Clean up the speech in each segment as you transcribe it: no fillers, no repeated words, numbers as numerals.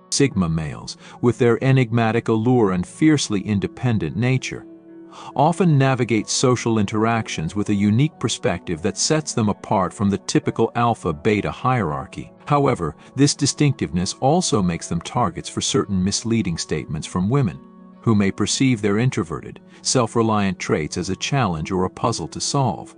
Sigma males, with their enigmatic allure and fiercely independent nature, often navigate social interactions with a unique perspective that sets them apart from the typical alpha-beta hierarchy. However, this distinctiveness also makes them targets for certain misleading statements from women, who may perceive their introverted, self-reliant traits as a challenge or a puzzle to solve.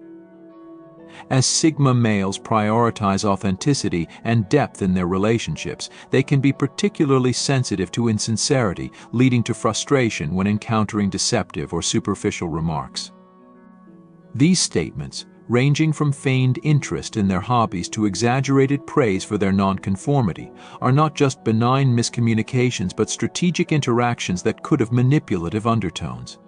As Sigma males prioritize authenticity and depth in their relationships, they can be particularly sensitive to insincerity, leading to frustration when encountering deceptive or superficial remarks. These statements, ranging from feigned interest in their hobbies to exaggerated praise for their nonconformity, are not just benign miscommunications but strategic interactions that could have manipulative undertones.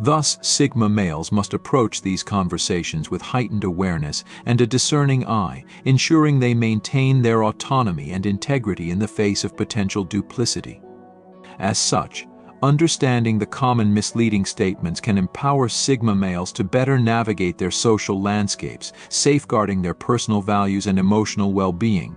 Thus, Sigma males must approach these conversations with heightened awareness and a discerning eye, ensuring they maintain their autonomy and integrity in the face of potential duplicity. As such, understanding the common misleading statements can empower Sigma males to better navigate their social landscapes, safeguarding their personal values and emotional well-being.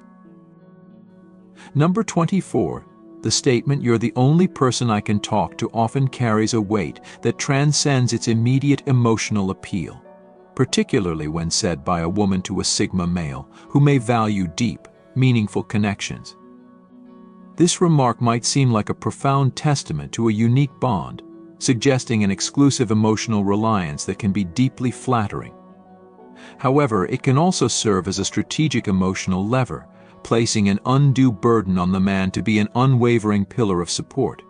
Number 24. The statement, "You're the only person I can talk to," often carries a weight that transcends its immediate emotional appeal, particularly when said by a woman to a Sigma male who may value deep, meaningful connections. This remark might seem like a profound testament to a unique bond, suggesting an exclusive emotional reliance that can be deeply flattering. However, it can also serve as a strategic emotional lever, placing an undue burden on the man to be an unwavering pillar of support.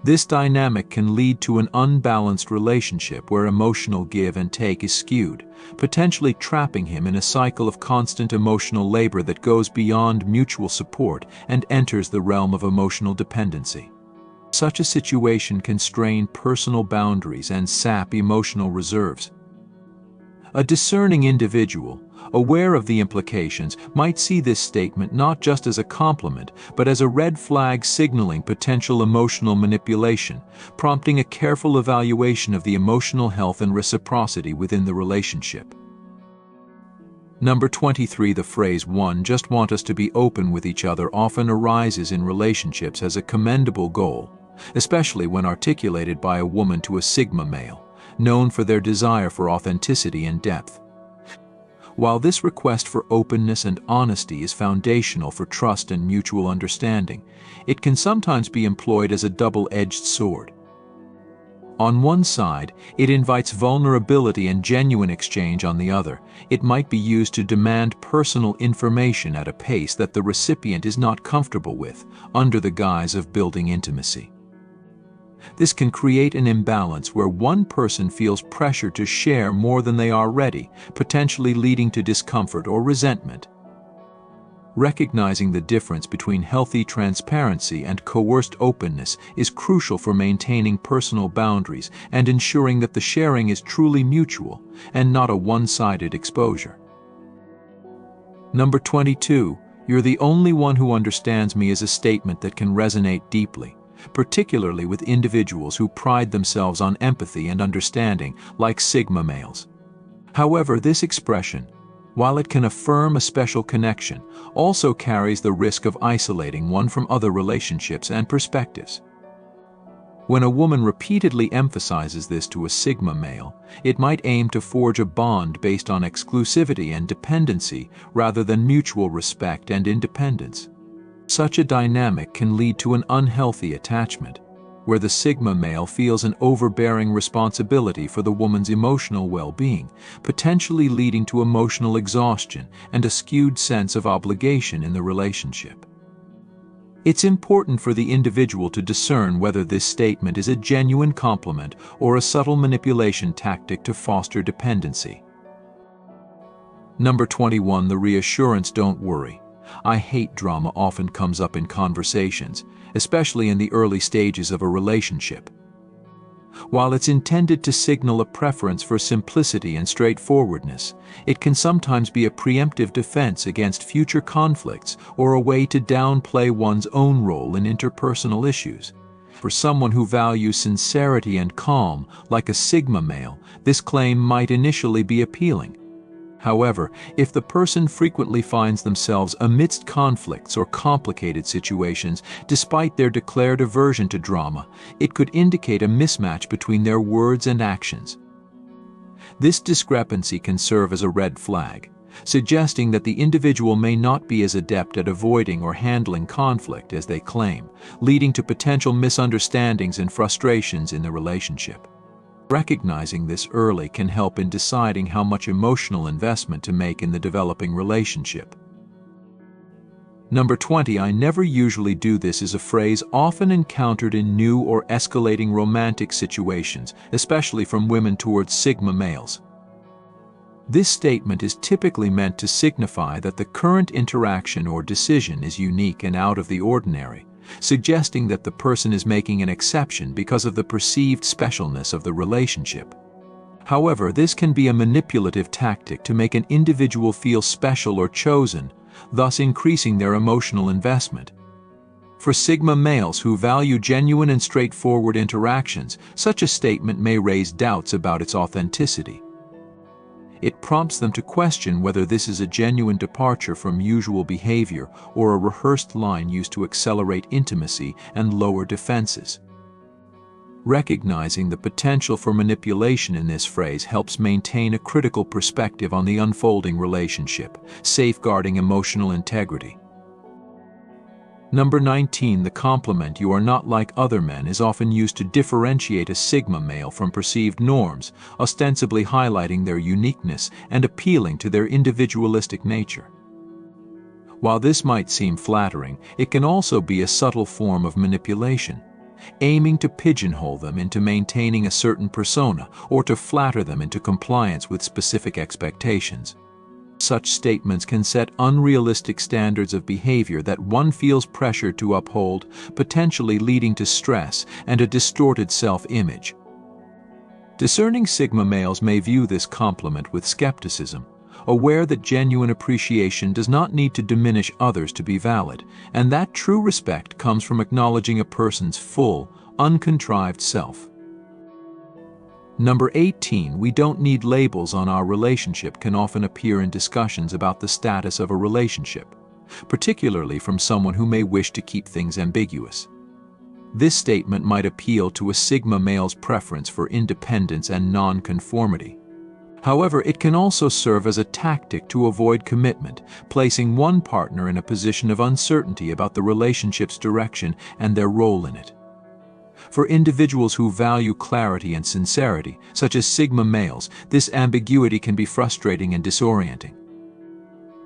This dynamic can lead to an unbalanced relationship where emotional give and take is skewed, potentially trapping him in a cycle of constant emotional labor that goes beyond mutual support and enters the realm of emotional dependency. Such a situation can strain personal boundaries and sap emotional reserves. A discerning individual, aware of the implications, might see this statement not just as a compliment, but as a red flag signaling potential emotional manipulation, prompting a careful evaluation of the emotional health and reciprocity within the relationship. Number 23. The phrase, "One just want us to be open with each other," often arises in relationships as a commendable goal, especially when articulated by a woman to a Sigma male, known for their desire for authenticity and depth. While this request for openness and honesty is foundational for trust and mutual understanding, it can sometimes be employed as a double-edged sword. On one side, it invites vulnerability and genuine exchange. On the other, it might be used to demand personal information at a pace that the recipient is not comfortable with, under the guise of building intimacy. This can create an imbalance where one person feels pressure to share more than they are ready, potentially leading to discomfort or resentment. Recognizing the difference between healthy transparency and coerced openness is crucial for maintaining personal boundaries and ensuring that the sharing is truly mutual and not a one-sided exposure. Number 22. "You're the only one who understands me," is a statement that can resonate deeply, particularly with individuals who pride themselves on empathy and understanding, like Sigma males. However, this expression, while it can affirm a special connection, also carries the risk of isolating one from other relationships and perspectives. When a woman repeatedly emphasizes this to a Sigma male, it might aim to forge a bond based on exclusivity and dependency rather than mutual respect and independence. Such a dynamic can lead to an unhealthy attachment, where the Sigma male feels an overbearing responsibility for the woman's emotional well-being, potentially leading to emotional exhaustion and a skewed sense of obligation in the relationship. It's important for the individual to discern whether this statement is a genuine compliment or a subtle manipulation tactic to foster dependency. Number 21. The reassurance, "Don't worry, I hate drama," often comes up in conversations, especially in the early stages of a relationship. While it's intended to signal a preference for simplicity and straightforwardness, it can sometimes be a preemptive defense against future conflicts or a way to downplay one's own role in interpersonal issues. For someone who values sincerity and calm, like a Sigma male, this claim might initially be appealing. However, if the person frequently finds themselves amidst conflicts or complicated situations, despite their declared aversion to drama, it could indicate a mismatch between their words and actions. This discrepancy can serve as a red flag, suggesting that the individual may not be as adept at avoiding or handling conflict as they claim, leading to potential misunderstandings and frustrations in the relationship. Recognizing this early can help in deciding how much emotional investment to make in the developing relationship. Number 20, I never usually do this is a phrase often encountered in new or escalating romantic situations, especially from women towards Sigma males. This statement is typically meant to signify that the current interaction or decision is unique and out of the ordinary, suggesting that the person is making an exception because of the perceived specialness of the relationship. However, this can be a manipulative tactic to make an individual feel special or chosen, thus increasing their emotional investment. For Sigma males who value genuine and straightforward interactions, such a statement may raise doubts about its authenticity. It prompts them to question whether this is a genuine departure from usual behavior or a rehearsed line used to accelerate intimacy and lower defenses. Recognizing the potential for manipulation in this phrase helps maintain a critical perspective on the unfolding relationship, safeguarding emotional integrity. Number 19, the compliment "you are not like other men" is often used to differentiate a Sigma male from perceived norms, ostensibly highlighting their uniqueness and appealing to their individualistic nature. While this might seem flattering, it can also be a subtle form of manipulation, aiming to pigeonhole them into maintaining a certain persona or to flatter them into compliance with specific expectations. Such statements can set unrealistic standards of behavior that one feels pressured to uphold, potentially leading to stress and a distorted self-image. Discerning Sigma males may view this compliment with skepticism, aware that genuine appreciation does not need to diminish others to be valid, and that true respect comes from acknowledging a person's full, uncontrived self. Number 18, "we don't need labels on our relationship" can often appear in discussions about the status of a relationship, particularly from someone who may wish to keep things ambiguous. This statement might appeal to a Sigma male's preference for independence and non-conformity. However, it can also serve as a tactic to avoid commitment, placing one partner in a position of uncertainty about the relationship's direction and their role in it. For individuals who value clarity and sincerity, such as Sigma males, this ambiguity can be frustrating and disorienting.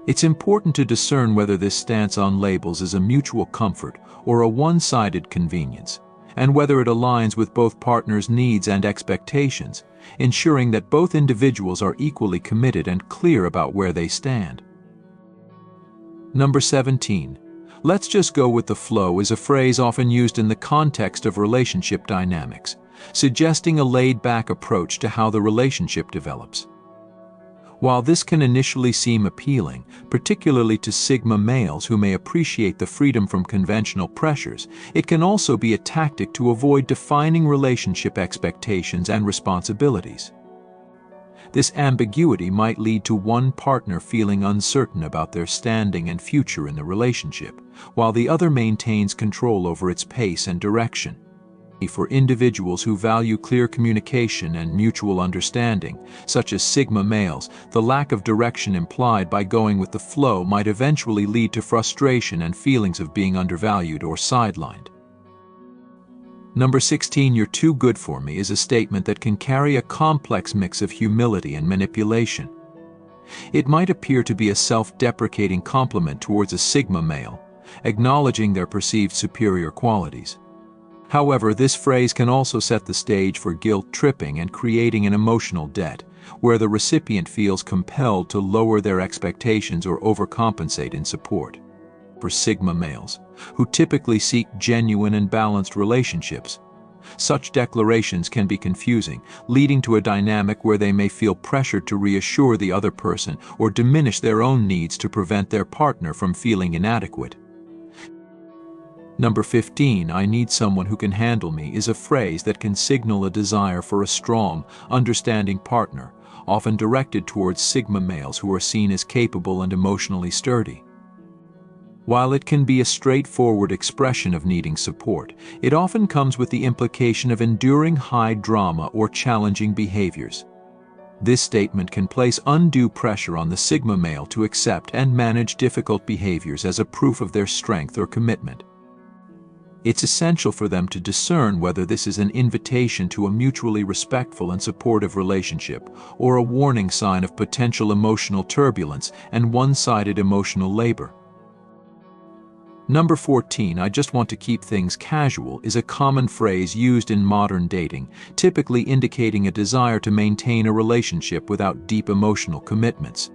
It's important to discern whether this stance on labels is a mutual comfort or a one-sided convenience, and whether it aligns with both partners' needs and expectations, ensuring that both individuals are equally committed and clear about where they stand. Number 17. "Let's just go with the flow" is a phrase often used in the context of relationship dynamics, suggesting a laid-back approach to how the relationship develops. While this can initially seem appealing, particularly to Sigma males who may appreciate the freedom from conventional pressures, it can also be a tactic to avoid defining relationship expectations and responsibilities. This ambiguity might lead to one partner feeling uncertain about their standing and future in the relationship, while the other maintains control over its pace and direction. For individuals who value clear communication and mutual understanding, such as Sigma males, the lack of direction implied by going with the flow might eventually lead to frustration and feelings of being undervalued or sidelined. Number 16, "You're too good for me" is a statement that can carry a complex mix of humility and manipulation. It might appear to be a self-deprecating compliment towards a Sigma male, acknowledging their perceived superior qualities. However, this phrase can also set the stage for guilt-tripping and creating an emotional debt, where the recipient feels compelled to lower their expectations or overcompensate in support. For Sigma males, who typically seek genuine and balanced relationships, such declarations can be confusing, leading to a dynamic where they may feel pressured to reassure the other person or diminish their own needs to prevent their partner from feeling inadequate. Number 15, "I need someone who can handle me" is a phrase that can signal a desire for a strong, understanding partner, often directed towards Sigma males who are seen as capable and emotionally sturdy. While it can be a straightforward expression of needing support, it often comes with the implication of enduring high drama or challenging behaviors. This statement can place undue pressure on the Sigma male to accept and manage difficult behaviors as a proof of their strength or commitment. It's essential for them to discern whether this is an invitation to a mutually respectful and supportive relationship or a warning sign of potential emotional turbulence and one-sided emotional labor. Number 14, "I just want to keep things casual," is a common phrase used in modern dating, typically indicating a desire to maintain a relationship without deep emotional commitments.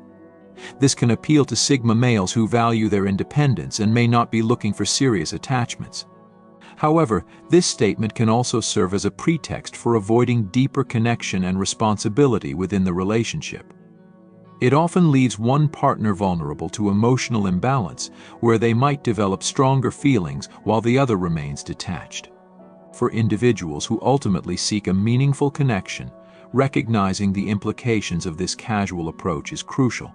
This can appeal to Sigma males who value their independence and may not be looking for serious attachments. However, this statement can also serve as a pretext for avoiding deeper connection and responsibility within the relationship. It often leaves one partner vulnerable to emotional imbalance, where they might develop stronger feelings while the other remains detached. For individuals who ultimately seek a meaningful connection, recognizing the implications of this casual approach is crucial.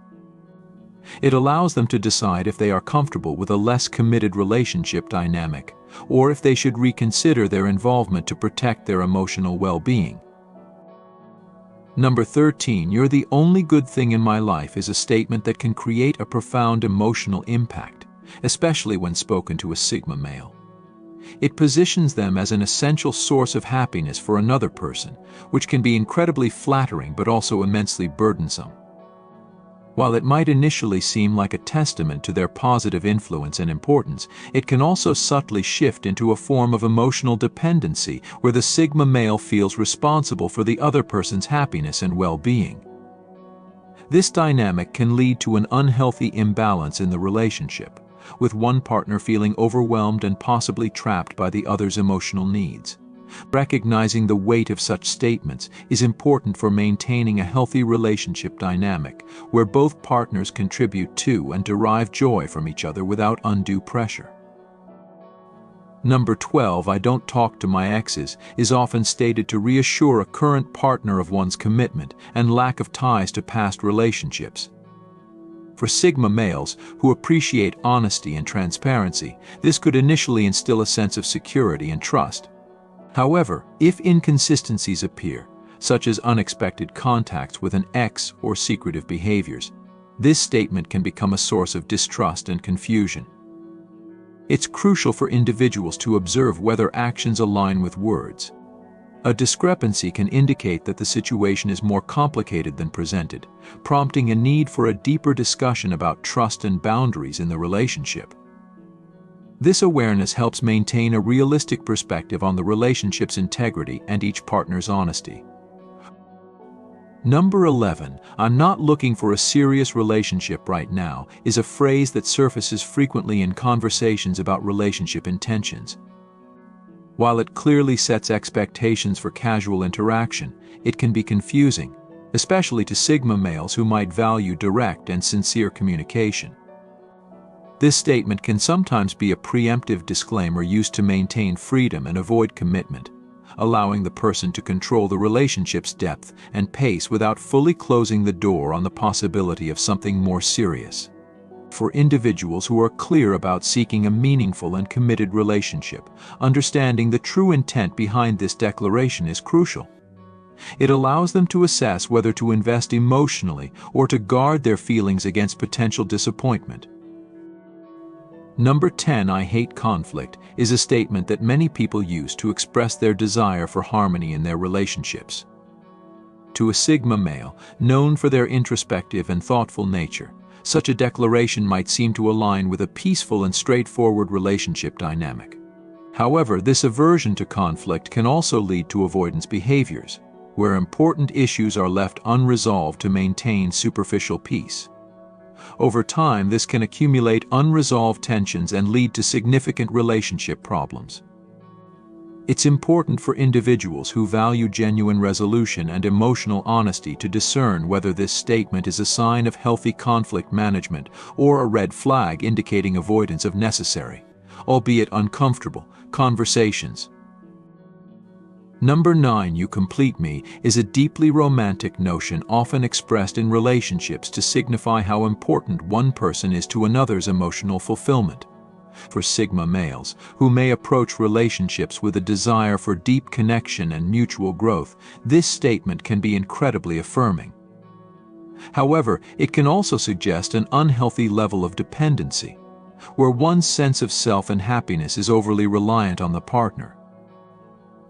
It allows them to decide if they are comfortable with a less committed relationship dynamic, or if they should reconsider their involvement to protect their emotional well-being. Number 13, "You're the only good thing in my life," is a statement that can create a profound emotional impact, especially when spoken to a Sigma male. It positions them as an essential source of happiness for another person, which can be incredibly flattering but also immensely burdensome. While it might initially seem like a testament to their positive influence and importance, it can also subtly shift into a form of emotional dependency where the Sigma male feels responsible for the other person's happiness and well-being. This dynamic can lead to an unhealthy imbalance in the relationship, with one partner feeling overwhelmed and possibly trapped by the other's emotional needs. Recognizing the weight of such statements is important for maintaining a healthy relationship dynamic where both partners contribute to and derive joy from each other without undue pressure. Number 12, "I don't talk to my exes," is often stated to reassure a current partner of one's commitment and lack of ties to past relationships. For Sigma males who appreciate honesty and transparency, this could initially instill a sense of security and trust. However, if inconsistencies appear, such as unexpected contacts with an ex or secretive behaviors, this statement can become a source of distrust and confusion. It's crucial for individuals to observe whether actions align with words. A discrepancy can indicate that the situation is more complicated than presented, prompting a need for a deeper discussion about trust and boundaries in the relationship. This awareness helps maintain a realistic perspective on the relationship's integrity and each partner's honesty. Number 11, "I'm not looking for a serious relationship right now," is a phrase that surfaces frequently in conversations about relationship intentions. While it clearly sets expectations for casual interaction, it can be confusing, especially to Sigma males who might value direct and sincere communication. This statement can sometimes be a preemptive disclaimer used to maintain freedom and avoid commitment, allowing the person to control the relationship's depth and pace without fully closing the door on the possibility of something more serious. For individuals who are clear about seeking a meaningful and committed relationship, understanding the true intent behind this declaration is crucial. It allows them to assess whether to invest emotionally or to guard their feelings against potential disappointment. Number 10, "I hate conflict," is a statement that many people use to express their desire for harmony in their relationships. To a Sigma male, known for their introspective and thoughtful nature, such a declaration might seem to align with a peaceful and straightforward relationship dynamic. However, this aversion to conflict can also lead to avoidance behaviors, where important issues are left unresolved to maintain superficial peace. Over time, this can accumulate unresolved tensions and lead to significant relationship problems. It's important for individuals who value genuine resolution and emotional honesty to discern whether this statement is a sign of healthy conflict management or a red flag indicating avoidance of necessary, albeit uncomfortable, conversations. Number 9, you complete me, is a deeply romantic notion often expressed in relationships to signify how important one person is to another's emotional fulfillment. For Sigma males, who may approach relationships with a desire for deep connection and mutual growth, this statement can be incredibly affirming. However, it can also suggest an unhealthy level of dependency, where one's sense of self and happiness is overly reliant on the partner.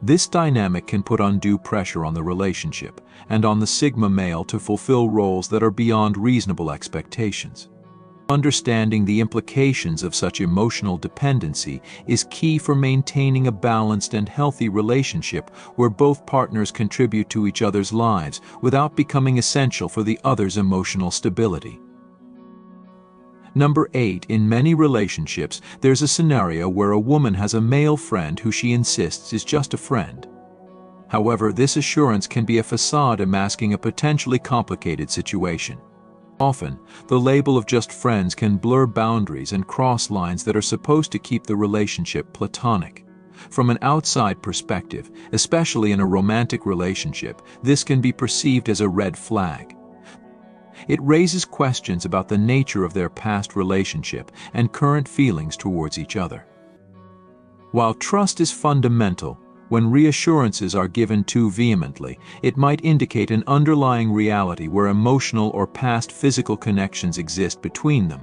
This dynamic can put undue pressure on the relationship and on the Sigma male to fulfill roles that are beyond reasonable expectations. Understanding the implications of such emotional dependency is key for maintaining a balanced and healthy relationship where both partners contribute to each other's lives without becoming essential for the other's emotional stability. Number 8, in many relationships, there's a scenario where a woman has a male friend who she insists is just a friend. However, this assurance can be a facade masking a potentially complicated situation. Often, the label of just friends can blur boundaries and cross lines that are supposed to keep the relationship platonic. From an outside perspective, especially in a romantic relationship, this can be perceived as a red flag. It raises questions about the nature of their past relationship and current feelings towards each other. While trust is fundamental, when reassurances are given too vehemently, it might indicate an underlying reality where emotional or past physical connections exist between them,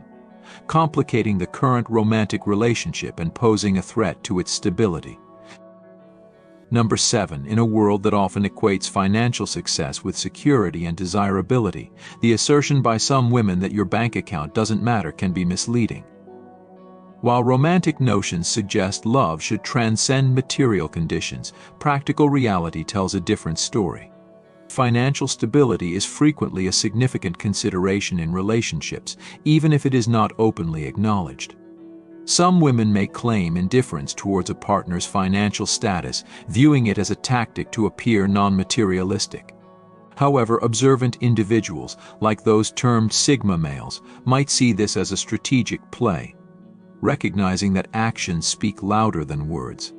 complicating the current romantic relationship and posing a threat to its stability. Number 7, in a world that often equates financial success with security and desirability, the assertion by some women that your bank account doesn't matter can be misleading. While romantic notions suggest love should transcend material conditions, practical reality tells a different story. Financial stability is frequently a significant consideration in relationships, even if it is not openly acknowledged. Some women may claim indifference towards a partner's financial status, viewing it as a tactic to appear non-materialistic. However, observant individuals, like those termed Sigma males, might see this as a strategic play, recognizing that actions speak louder than words.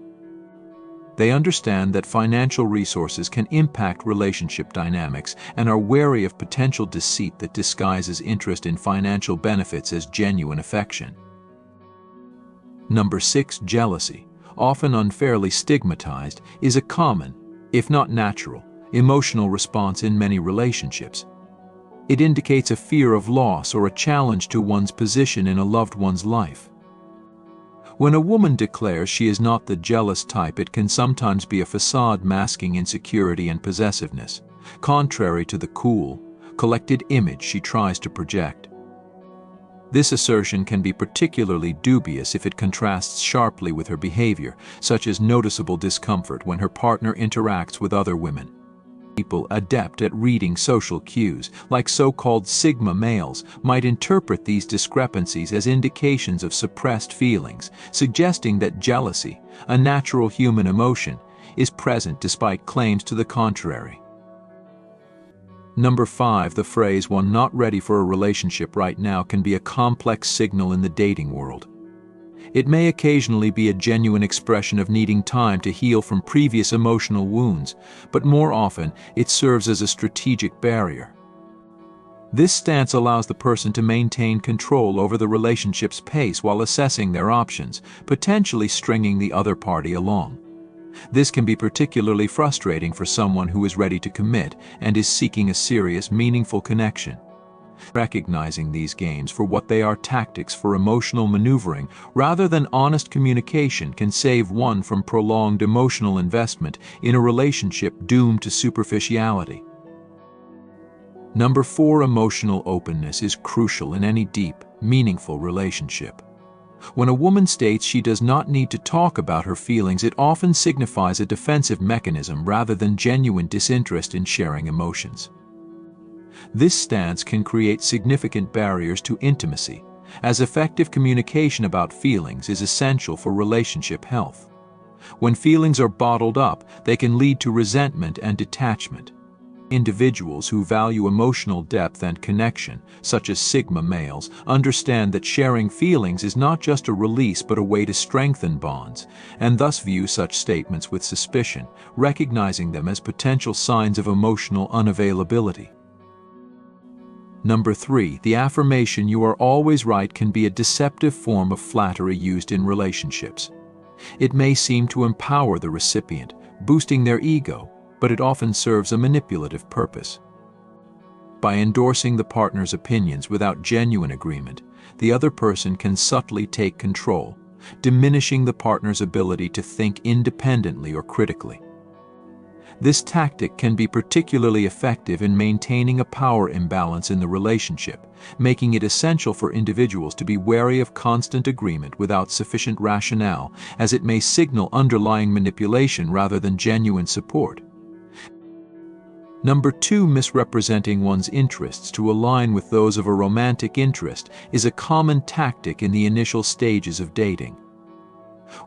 They understand that financial resources can impact relationship dynamics and are wary of potential deceit that disguises interest in financial benefits as genuine affection. Number 6, jealousy, often unfairly stigmatized, is a common, if not natural, emotional response in many relationships. It indicates a fear of loss or a challenge to one's position in a loved one's life. When a woman declares she is not the jealous type, it can sometimes be a facade masking insecurity and possessiveness, contrary to the cool, collected image she tries to project. This assertion can be particularly dubious if it contrasts sharply with her behavior, such as noticeable discomfort when her partner interacts with other women. People adept at reading social cues, like so-called Sigma males, might interpret these discrepancies as indications of suppressed feelings, suggesting that jealousy, a natural human emotion, is present despite claims to the contrary. Number 5, the phrase "one not ready for a relationship right now" can be a complex signal in the dating world. It may occasionally be a genuine expression of needing time to heal from previous emotional wounds, but more often it serves as a strategic barrier. This stance allows the person to maintain control over the relationship's pace while assessing their options, potentially stringing the other party along. This can be particularly frustrating for someone who is ready to commit and is seeking a serious, meaningful connection. Recognizing these games for what they are, tactics for emotional maneuvering rather than honest communication, can save one from prolonged emotional investment in a relationship doomed to superficiality. Number 4, emotional openness is crucial in any deep, meaningful relationship. When a woman states she does not need to talk about her feelings, it often signifies a defensive mechanism rather than genuine disinterest in sharing emotions. This stance can create significant barriers to intimacy, as effective communication about feelings is essential for relationship health. When feelings are bottled up, they can lead to resentment and detachment. Individuals who value emotional depth and connection, such as Sigma males, understand that sharing feelings is not just a release but a way to strengthen bonds, and thus view such statements with suspicion, recognizing them as potential signs of emotional unavailability. Number 3, the affirmation "you are always right" can be a deceptive form of flattery used in relationships. It may seem to empower the recipient, boosting their ego, but it often serves a manipulative purpose. By endorsing the partner's opinions without genuine agreement, the other person can subtly take control, diminishing the partner's ability to think independently or critically. This tactic can be particularly effective in maintaining a power imbalance in the relationship, making it essential for individuals to be wary of constant agreement without sufficient rationale, as it may signal underlying manipulation rather than genuine support. Number 2, misrepresenting one's interests to align with those of a romantic interest is a common tactic in the initial stages of dating.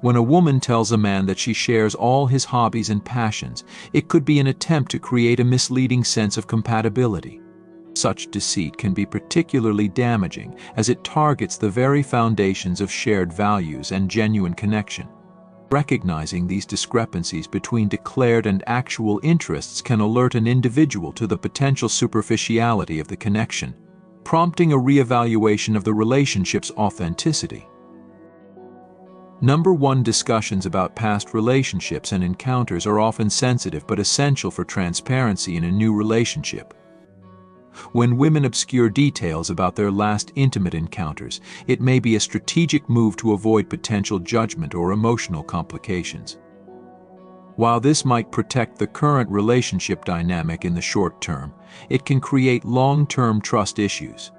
When a woman tells a man that she shares all his hobbies and passions, it could be an attempt to create a misleading sense of compatibility. Such deceit can be particularly damaging as it targets the very foundations of shared values and genuine connection. Recognizing these discrepancies between declared and actual interests can alert an individual to the potential superficiality of the connection, prompting a reevaluation of the relationship's authenticity. Number 1, discussions about past relationships and encounters are often sensitive but essential for transparency in a new relationship. When women obscure details about their last intimate encounters, it may be a strategic move to avoid potential judgment or emotional complications. While this might protect the current relationship dynamic in the short term, it can create long-term trust issues.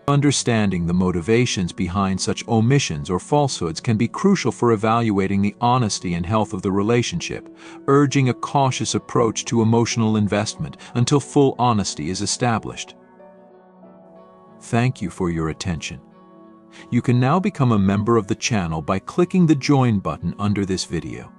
Understanding the motivations behind such omissions or falsehoods can be crucial for evaluating the honesty and health of the relationship, urging a cautious approach to emotional investment until full honesty is established. Thank you for your attention. You can now become a member of the channel by clicking the Join button under this video.